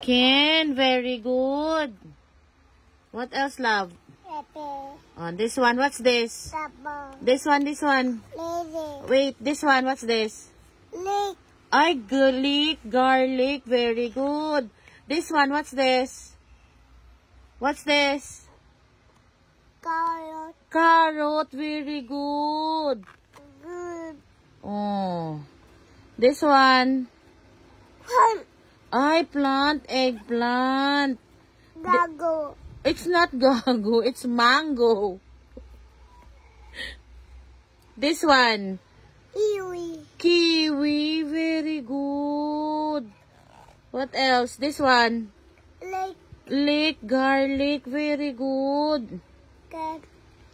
Ken, very good. What else, love? Oh, this one, what's this? This one. Wait, this one, what's this? Ay, garlic, very good. This one, what's this? What's this? Carrot, very good. Oh, this one. I plant, eggplant. Gago. It's not gago, it's mango. This one. Kiwi, very good. What else? This one. Leek, garlic, very good.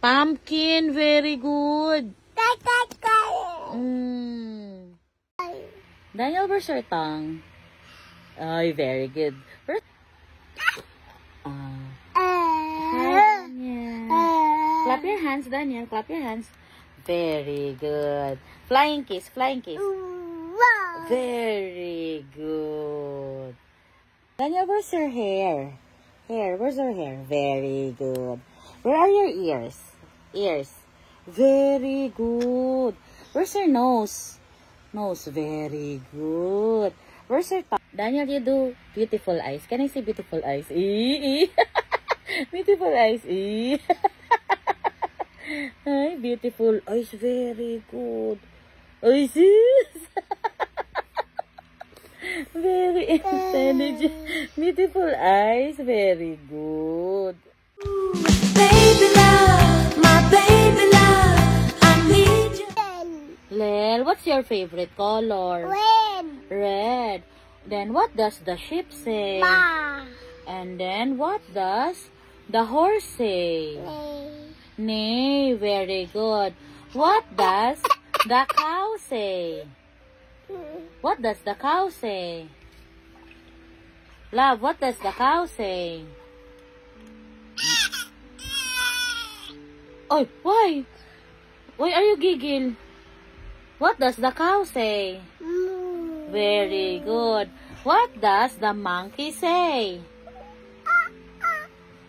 Pumpkin, very good. Daniel, where's your tongue? Oh, very good. Clap your hands, Daniel. Clap your hands. Very good. Flying kiss, flying kiss. Very good. Daniel, where's your hair? Where's your hair? Very good. Where are your ears? Ears. Very good. Where's your nose? Nose. Very good. Where's your tongue? Daniel, you do beautiful eyes. Can I see beautiful eyes? Beautiful eyes. Ay, beautiful eyes. Very good. Ay, sis. Very intelligent. Beautiful eyes. Very good. Baby love, my baby love, I need you. Lel, what's your favorite color? Red. Then what does the sheep say? Ba. And then what does the horse say? Neigh. Very good. What does the cow say? What does the cow say? Love, what does the cow say? Oh, why? Why are you giggle? What does the cow say? Very good. What does the monkey say?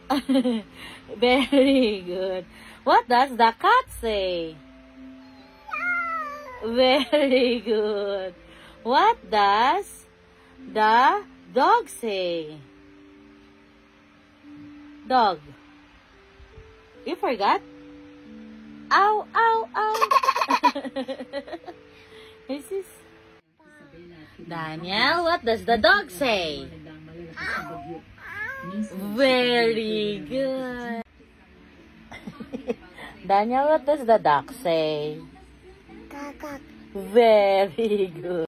Very good. What does the cat say? Very good. What does the dog say? Dog. You forgot? Ow, ow, ow. This is... Daniel, what does the dog say? Very good. Daniel, what does the duck say? Very good.